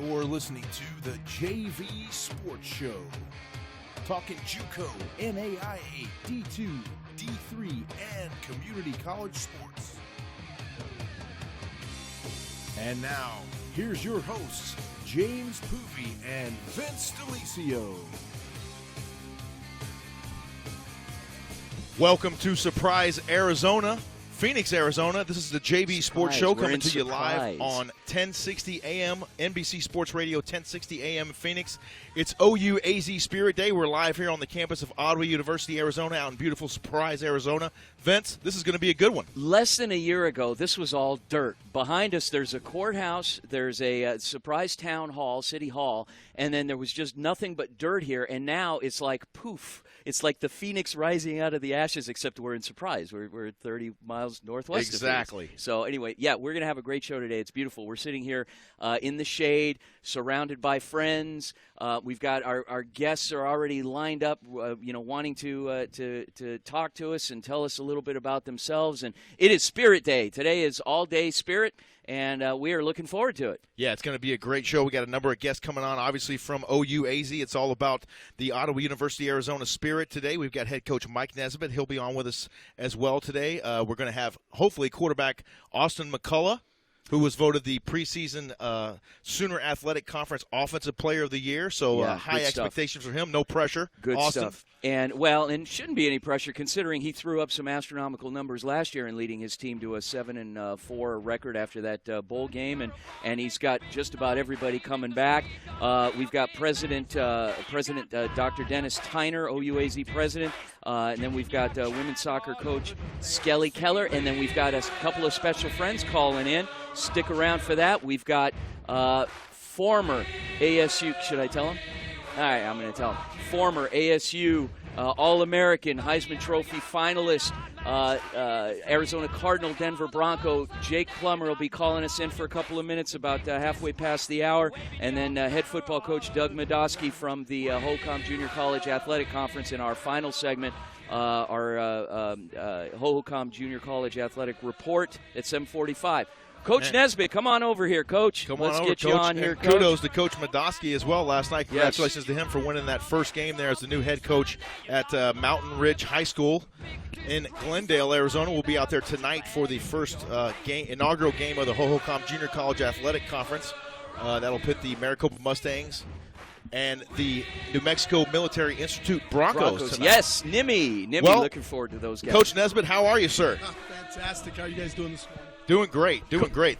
You're listening to the JV Sports Show. Talking JUCO, NAIA, D2, D3, and community college sports. And now, here's your hosts, James Poovey and Vince DeLisio. Welcome to Surprise, Arizona. Phoenix, Arizona. This is the JV Sports Show coming to you live on 1060 AM, NBC Sports Radio, 1060 AM in Phoenix. It's OUAZ Spirit Day. We're live here on the campus of Ottawa University, Arizona, out in beautiful Surprise, Arizona. Vince, this is going to be a good one. Less than a year ago, this was all dirt. Behind us, there's a courthouse, there's a Surprise Town Hall, City Hall, and then there was just nothing but dirt here, and now it's like poof. It's like the phoenix rising out of the ashes, except we're in Surprise. We're 30 miles northwest exactly. of Phoenix. So anyway, yeah, we're going to have a great show today. It's beautiful. We're sitting here in the shade, surrounded by friends. We've got our guests are already lined up, wanting to talk to us and tell us a little bit about themselves. And it is Spirit Day. Today is all-day Spirit. And we are looking forward to it. Yeah, it's going to be a great show. We got a number of guests coming on, obviously from OUAZ. It's all about the Ottawa University Arizona Spirit today. We've got head coach Mike Nesbitt. He'll be on with us as well today. We're going to have, hopefully, quarterback Austin McCullough, who was voted the preseason Sooner Athletic Conference Offensive Player of the Year. So high expectations for him. No pressure. Good Austin. Stuff. And shouldn't be any pressure considering he threw up some astronomical numbers last year in leading his team to a 7-4 record after that bowl game, and he's got just about everybody coming back. We've got President Dr. Dennis Tyner, OUAZ president, and then we've got women's soccer coach Skelly Keller, and then we've got a couple of special friends calling in. Stick around for that. We've got former ASU. Should I tell him? All right, I'm going to tell him. Former ASU All-American Heisman Trophy finalist, Arizona Cardinal, Denver Bronco, Jake Plummer will be calling us in for a couple of minutes about halfway past the hour. And then head football coach Doug Medoski from the Hohokam Junior College Athletic Conference in our final segment. Our Hohokam Junior College Athletic Report at 7:45. Coach Nesbitt, come on over here, Coach. Let's get you on here, Coach. Kudos to Coach Medoski as well last night. Congratulations to him for winning that first game there as the new head coach at Mountain Ridge High School in Glendale, Arizona. We'll be out there tonight for the first inaugural game of the Hohokam Junior College Athletic Conference. That'll pit the Maricopa Mustangs and the New Mexico Military Institute Broncos tonight. Yes, Nimmy, well, looking forward to those guys. Coach Nesbitt, how are you, sir? Fantastic. How are you guys doing this morning? Doing great.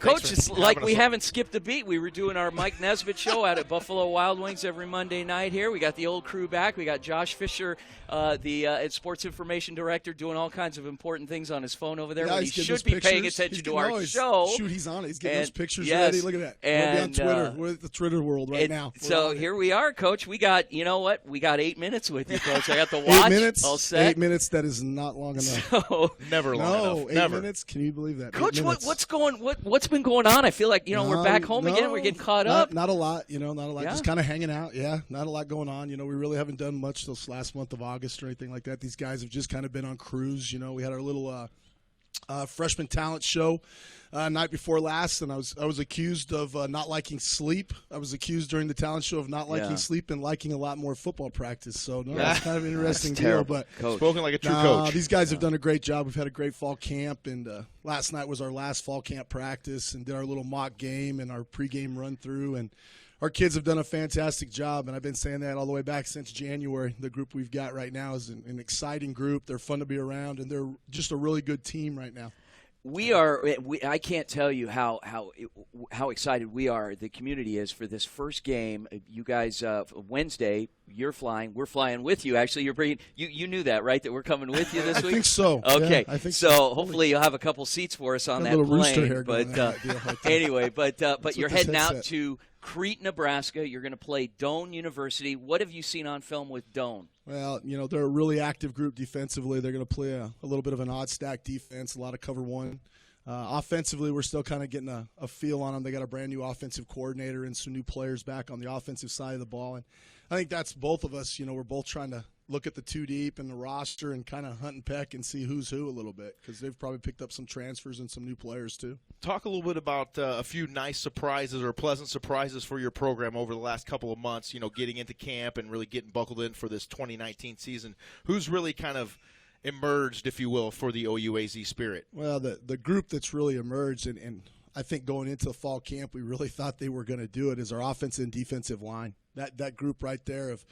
Coach, it's like we haven't skipped a beat. We were doing our Mike Nesbitt show out at Buffalo Wild Wings every Monday night here. We got the old crew back. We got Josh Fisher, the sports information director, doing all kinds of important things on his phone over there. When he should be paying attention to our show. Shoot, he's on it. He's getting those pictures ready. Look at that. We'll be on Twitter. We're at the Twitter world right now. So here we are, Coach. We got, you know what? We got 8 minutes with you, Coach. I got the watch 8 minutes, all set. 8 minutes, that is not long enough. Never long enough. 8 minutes? Can you believe that? Coach, what's been going on? I feel like, we're back home again. We're getting caught up. Not a lot, not a lot. Yeah. Just kind of hanging out, Not a lot going on. We really haven't done much this last month of August or anything like that. These guys have just kind of been on cruise. We had our little freshman talent show night before last, and I was accused of not liking sleep. I was accused during the talent show of not liking sleep and liking a lot more football practice. So that's kind of an interesting deal. But spoken like a true coach. These guys have done a great job. We've had a great fall camp, and last night was our last fall camp practice, and did our little mock game and our pregame run through, and our kids have done a fantastic job, and I've been saying that all the way back since January. The group we've got right now is an exciting group. They're fun to be around, and they're just a really good team right now. I can't tell you how excited we are, the community is, for this first game. You guys, Wednesday, you're flying. We're flying with you. Actually, you're bringing. You knew that, right? That we're coming with you this week. I think so. Okay, yeah, I think so. Hopefully, you'll have a couple seats for us on that plane. But anyway, but you're heading out to Crete, Nebraska. You're going to play Doane University. What have you seen on film with Doane? Well, they're a really active group defensively. They're going to play a little bit of an odd stack defense, a lot of cover one. Offensively, we're still kind of getting a feel on them. They got a brand new offensive coordinator and some new players back on the offensive side of the ball. And I think that's both of us. We're both trying to look at the two deep and the roster and kind of hunt and peck and see who's who a little bit, because they've probably picked up some transfers and some new players too. Talk a little bit about a few nice surprises or pleasant surprises for your program over the last couple of months, getting into camp and really getting buckled in for this 2019 season. Who's really kind of emerged, if you will, for the OUAZ Spirit? Well, the group that's really emerged, and I think going into the fall camp, we really thought they were going to do it, is our offensive and defensive line. That group right there of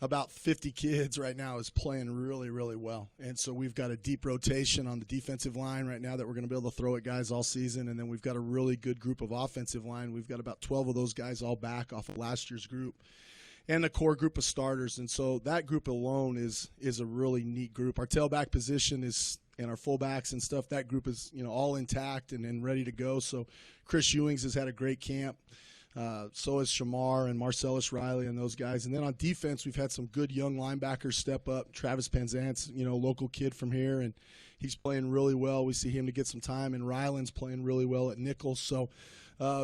about 50 kids right now is playing really, really well. And so we've got a deep rotation on the defensive line right now that we're going to be able to throw at guys all season. And then we've got a really good group of offensive line. We've got about 12 of those guys all back off of last year's group, and a core group of starters. And so that group alone is a really neat group. Our tailback position is, and our fullbacks and stuff, that group is all intact and ready to go. So Chris Ewings has had a great camp. So is Shamar and Marcellus Riley and those guys. And then on defense, we've had some good young linebackers step up. Travis Penzance, local kid from here, and he's playing really well. We see him to get some time. And Ryland's playing really well at nickel. So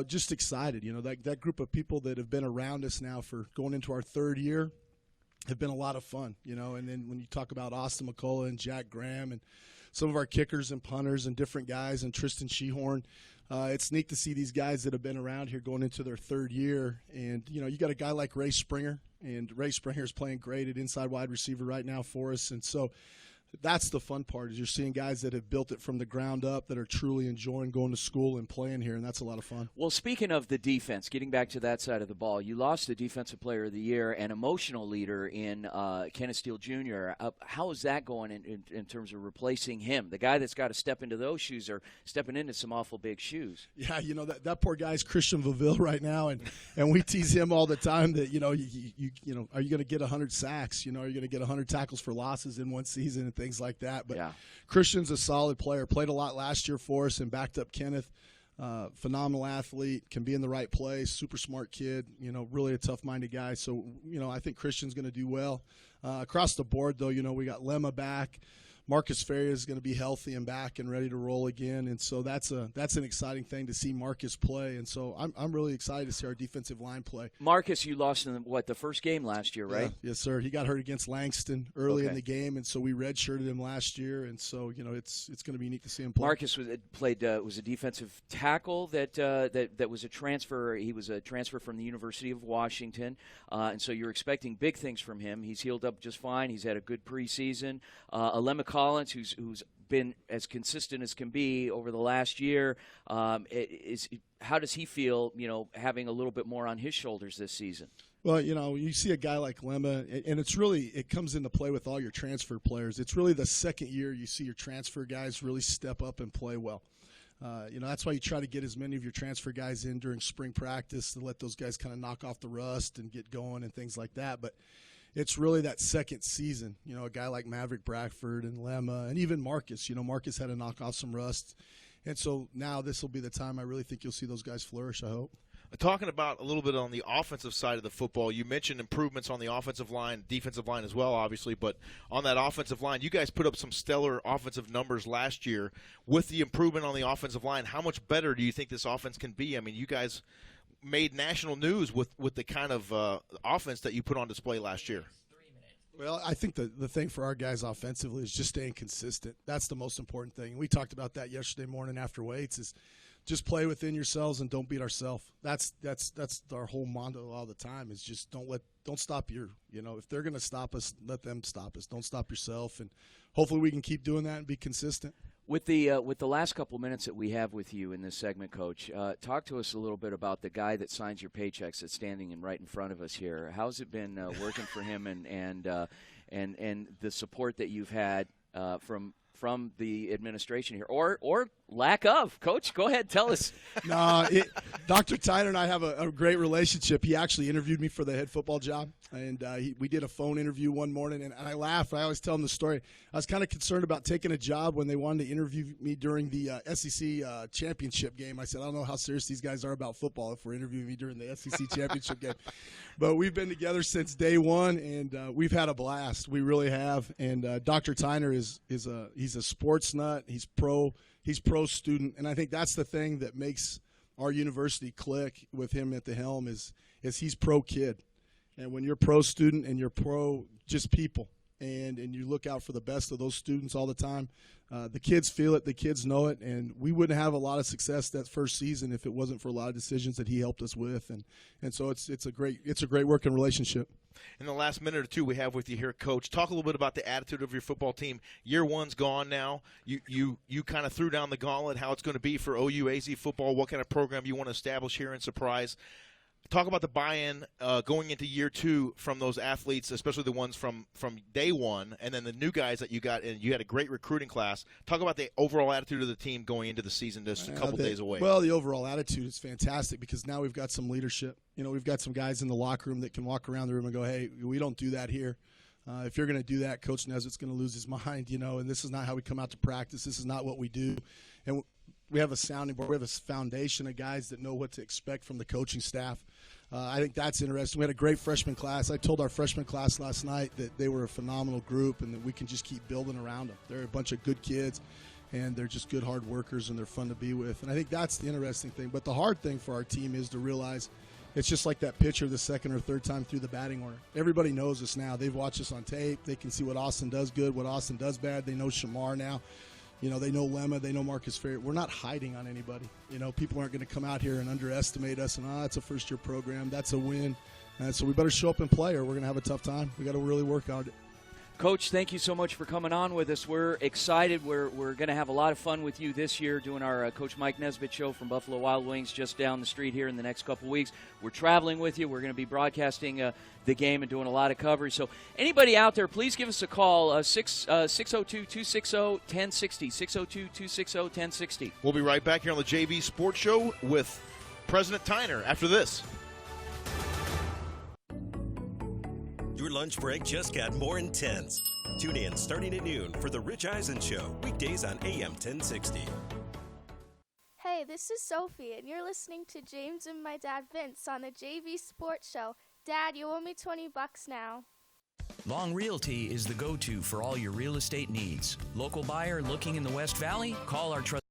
just excited. That group of people that have been around us now for going into our third year have been a lot of fun. And then when you talk about Austin McCullough and Jack Graham and some of our kickers and punters and different guys, and Tristan Shehorn, it's neat to see these guys that have been around here going into their third year. And, you got a guy like Ray Springer, and Ray Springer is playing great at inside wide receiver right now for us. And so that's the fun part, is you're seeing guys that have built it from the ground up, that are truly enjoying going to school and playing here, and that's a lot of fun. Well, speaking of the defense, getting back to that side of the ball, you lost the Defensive Player of the Year and emotional leader in Kenneth Steele Jr. How is that going in terms of replacing him? The guy that's got to step into those shoes or stepping into some awful big shoes. Yeah, that poor guy's Christian Vaville right now, and we tease him all the time that, are you going to get 100 sacks? Are you going to get 100 tackles for losses in one season and things like that? But yeah. Christian's a solid player, played a lot last year for us and backed up Kenneth. Phenomenal athlete, can be in the right place, super smart kid, really a tough-minded guy. So, I think Christian's going to do well. Across the board, though, we got Lemma back. Marcus Ferrier is going to be healthy and back and ready to roll again, and so that's an exciting thing to see Marcus play. And so I'm really excited to see our defensive line play. Marcus, you lost in the first game last year, right? Yeah. Yes, sir. He got hurt against Langston early in the game, and so we redshirted him last year. And so it's going to be neat to see him play. Marcus was a defensive tackle that was a transfer. He was a transfer from the University of Washington, and so you're expecting big things from him. He's healed up just fine. He's had a good preseason. Alema Collins, who's been as consistent as can be over the last year, how does he feel, having a little bit more on his shoulders this season? Well, you see a guy like Lemma, and it comes into play with all your transfer players. It's really the second year you see your transfer guys really step up and play well. That's why you try to get as many of your transfer guys in during spring practice to let those guys kind of knock off the rust and get going and things like that. But it's really that second season, a guy like Maverick Bradford and Lemma and even Marcus. Marcus had to knock off some rust. And so now this will be the time I really think you'll see those guys flourish, I hope. Talking about a little bit on the offensive side of the football, you mentioned improvements on the offensive line, defensive line as well, obviously. But on that offensive line, you guys put up some stellar offensive numbers last year. With the improvement on the offensive line, how much better do you think this offense can be? I mean, you guys made national news with the kind of offense that you put on display last year. Well, I think the thing for our guys offensively is just staying consistent. That's the most important thing. We talked about that yesterday morning after weights, is just play within yourselves and don't beat ourselves. That's our whole motto all the time, is just don't stop if they're going to stop us, let them stop us. Don't stop yourself, and hopefully we can keep doing that and be consistent. With the last couple minutes that we have with you in this segment, Coach, talk to us a little bit about the guy that signs your paychecks that's standing right in front of us here. How's it been working for him, and the support that you've had from the administration here, or lack of? Coach, go ahead, tell us. No, Dr. Tyner and I have a great relationship. He actually interviewed me for the head football job, and we did a phone interview one morning, and I laugh. I always tell him the story. I was kind of concerned about taking a job when they wanted to interview me during the SEC championship game. I said, I don't know how serious these guys are about football if we're interviewing me during the SEC championship game. But we've been together since day one, and we've had a blast. We really have. And Dr. Tyner he's a sports nut. He's pro. He's pro-student, and I think that's the thing that makes our university click with him at the helm is he's pro-kid. And when you're pro-student and you're pro-just people, and you look out for the best of those students all the time, the kids feel it, the kids know it, and we wouldn't have a lot of success that first season if it wasn't for a lot of decisions that he helped us with, and so it's a great working relationship. In the last minute or two we have with you here, Coach, talk a little bit about the attitude of your football team. Year one's gone now. You kind of threw down the gauntlet, how it's going to be for OUAZ football, what kind of program you want to establish here in Surprise. Talk about the buy-in going into year two from those athletes, especially the ones from day one, and then the new guys that you got, and you had a great recruiting class. Talk about the overall attitude of the team going into the season just a couple days away. Well, the overall attitude is fantastic because now we've got some leadership. We've got some guys in the locker room that can walk around the room and go, hey, we don't do that here. If you're going to do that, Coach Nesbitt's going to lose his mind, and this is not how we come out to practice. This is not what we do. And we have a sounding board. We have a foundation of guys that know what to expect from the coaching staff. I think that's interesting. We had a great freshman class. I told our freshman class last night that they were a phenomenal group and that we can just keep building around them. They're a bunch of good kids, and they're just good, hard workers, and they're fun to be with. And I think that's the interesting thing. But the hard thing for our team is to realize it's just like that pitcher the second or third time through the batting order. Everybody knows us now. They've watched us on tape. They can see what Austin does good, what Austin does bad. They know Shamar now. They know Lemma, they know Marcus Ferry. We're not hiding on anybody. People aren't going to come out here and underestimate us and, it's a first-year program. That's a win. So we better show up and play or we're going to have a tough time. We got to really work on it. Coach, thank you so much for coming on with us. We're excited. We're going to have a lot of fun with you this year doing our Coach Mike Nesbitt show from Buffalo Wild Wings just down the street here in the next couple weeks. We're traveling with you. We're going to be broadcasting the game and doing a lot of coverage. So anybody out there, please give us a call, 602-260-1060, 602-260-1060. We'll be right back here on the JV Sports Show with President Tyner after this. Your lunch break just got more intense. Tune in starting at noon for The Rich Eisen Show, weekdays on AM 1060. Hey, this is Sophie, and you're listening to James and my dad Vince on the JV Sports Show. Dad, you owe me $20 now. Long Realty is the go-to for all your real estate needs. Local buyer looking in the West Valley? Call our trusted